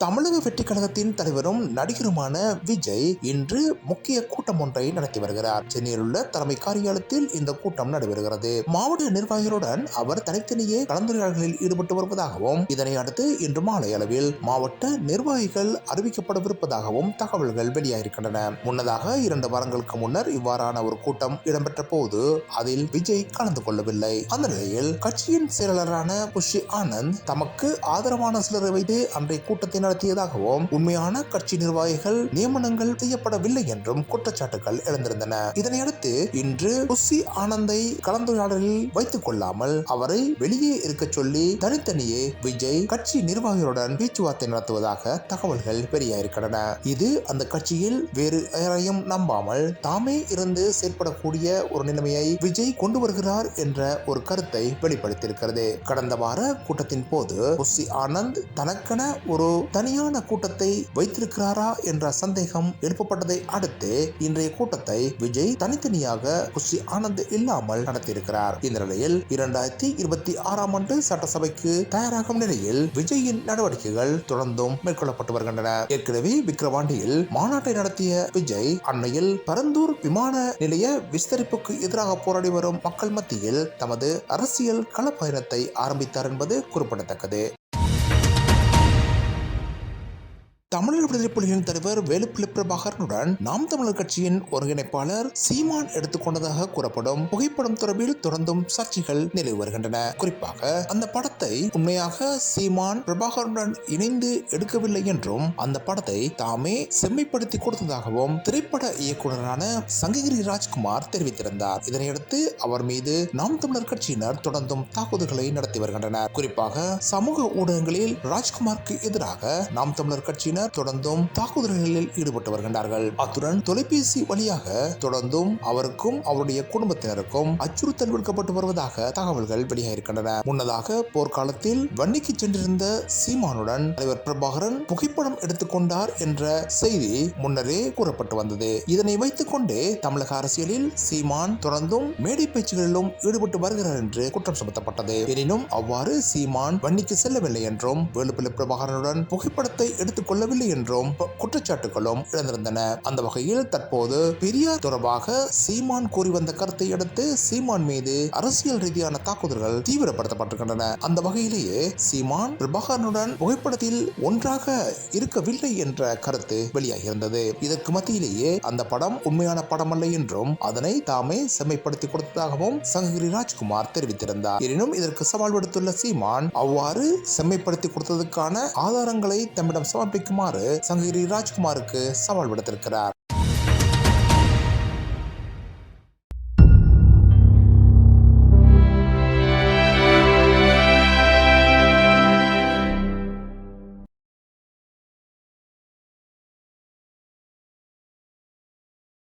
தமிழக வெற்றிக் கழகத்தின் தலைவரும் நடிகருமான விஜய் இன்று முக்கிய கூட்டம் ஒன்றை நடத்தி வருகிறார். சென்னையில் உள்ள தலைமை காரியாலயத்தில் இந்த கூட்டம் நடைபெறுகிறது. மாவட்ட நிர்வாகிகளுடன் அவர் தனித்தனியே கலந்துரையாடல்களில் ஈடுபட்டு வருவதாகவும், இதனை அடுத்து இன்று மாலை அளவில் மாவட்ட நிர்வாகிகள் அறிவிக்கப்படவிருப்பதாகவும் தகவல்கள் வெளியாகின்றன. முன்னதாக 2 வாரங்களுக்கு முன்னர் இவ்வாறான ஒரு கூட்டம் இடம்பெற்ற போது அதில் விஜய் கலந்து கொள்ளவில்லை. அந்த நிலையில் கட்சியின் செயலாளரான புஷி ஆனந்த் தமக்கு ஆதரவான சிலரை வைத்து அன்றைய கூட்டத்தை நடத்தியதாகவும், உண்மையான கட்சி நிர்வாகிகள் நியமனங்கள் செய்யப்படவில்லை என்றும் குற்றச்சாட்டுகள் எழுந்திருந்தன. இதனையடுத்து இன்று புஷி ஆனந்தை கலந்துரையாடலில் வைத்துக் கொள்ளாமல் அவரை வெளியே இருக்க சொல்லி தனித்தனியே விஜய் கட்சி நிர்வாகிகளுடன் பேச்சுவார்த்தை நடத்துவதாக தகவல்கள் வெளியாகின்றன. இது அந்த கட்சியில் வேறு யாரையும் நம்பாமல் தாமே இருந்து செயற்படக்கூடிய ஒரு நிலைமையை விஜய் கொண்டு வருகிறார் என்ற ஒரு கருத்தை வெளிப்படுத்தியிருக்கிறது. கடந்த வார கூட்டத்தின் போது புஷி ஆனந்த் தனக்கென ஒரு தனியான கூட்டத்தை வைத்திருக்கிறாரா என்ற சந்தேகம் எழுப்பப்பட்டதை அடுத்து இன்றைய கூட்டத்தை விஜய் தனித்தனியாக புஷி ஆனந்த் இல்லாமல் நடத்தியிருக்கிறார். இந்த நிலையில் 2026ஆம் ஆண்டு சட்டசபைக்கு தயாராகும் நிலையில் விஜயின் நடவடிக்கைகள் தொடர்ந்தும் மேற்கொள்ளப்பட்டு வருகின்றன. ஏற்கனவே விக்கிரவாண்டியில் மாநாட்டை நடத்திய விஜய் அண்மையில் பரந்தூர் விமான நிலைய விஸ்தரிப்புக்கு எதிராக போராடி வரும் மக்கள் மத்தியில் தமது அரசியல் கள பயணத்தை ஆரம்பித்தார் என்பது குறிப்பிடத்தக்கது. தமிழர் விடுதலை புலிகளின் தலைவர் வேலுப்பிள்ளை பிரபாகரனுடன் நாம் தமிழர் கட்சியின் ஒருங்கிணைப்பாளர் சீமான் எடுத்துக்கொண்டதாக கூறப்படும் புகைப்படம் தொடர்பில் தொடர்ந்தும் சர்ச்சைகள் நிலவி வருகின்றன. குறிப்பாக அந்த படத்தை உண்மையாக சீமான் பிரபாகரனுடன் இணைந்து எடுக்கவில்லை என்றும், அந்த படத்தை தாமே செம்மைப்படுத்தி கொடுத்ததாகவும் திரைப்பட இயக்குநரான சங்ககிரி ராஜ்குமார் தெரிவித்திருந்தார். இதனையடுத்து அவர் மீது நாம் தமிழர் கட்சியினர் தொடர்ந்தும் தாக்குதல்களை நடத்தி வருகின்றனர். குறிப்பாக சமூக ஊடகங்களில் ராஜ்குமாருக்கு எதிராக நாம் தமிழர் கட்சியினர் தொடர்ந்தும் தாக்குதல்களில் ஈடுபட்டு வருகின்றார்கள். அத்துடன் தொலைபேசி வழியாக தொடர்ந்தும் அவருக்கும் அவருடைய குடும்பத்தினருக்கும் அச்சுறுத்தல் விடுக்கப்பட்டு வருவதாக தகவல்கள் வெளியாகின்றன. முன்னதாக போர்க்காலத்தில் வன்னிக்கு சென்றிருந்த சீமானுடன் தலைவர் பிரபாகரன் புகைப்படம் எடுத்துக்கொண்டார் என்ற செய்தி முன்னரே கூறப்பட்டு வந்தது. இதனை வைத்துக் கொண்டே தமிழக அரசியலில் சீமான் தொடர்ந்தும் மேடை பேச்சுகளிலும் ஈடுபட்டு வருகிறார் என்று குற்றம் சுமத்தப்பட்டது. எனினும் அவ்வாறு சீமான் வன்னிக்கு செல்லவில்லை என்றும், வேலுப்பிள்ளை பிரபாகரனுடன் புகைப்படத்தை எடுத்துக்கொள்ள என்றும் குற்றச்சாட்டுகளும் எழுந்திருந்தன. அந்த வகையில் தற்போது பெரியார் தொடர்பாக சீமான் கூறி வந்த கருத்தை அடுத்து சீமான் மீது அரசியல் ரீதியான தாக்குதல்கள் தீவிரப்படுத்தப்பட்டிருக்கின்றன. அந்த வகையிலேயே சீமான் பிரபாகரனுடன் புகைப்படத்தில் ஒன்றாக இருக்கவில்லை என்ற கருத்து வெளியாகியிருந்தது. இதற்கு மத்தியிலேயே அந்த படம் உண்மையான படம் அல்ல என்றும், அதனை தாமே செம்மைப்படுத்தி கொடுத்ததாகவும் சங்ககிரி ராஜ்குமார் தெரிவித்திருந்தார். எனினும் இதற்கு சவால் விடுத்துள்ள சீமான் அவ்வாறு செம்மைப்படுத்தி கொடுத்ததற்கான ஆதாரங்களை தம்மிடம் சமர்ப்பிக்கும் சங்ககிரி ராஜ்குமாருக்கு சவால் விடுத்திருக்கிறார்.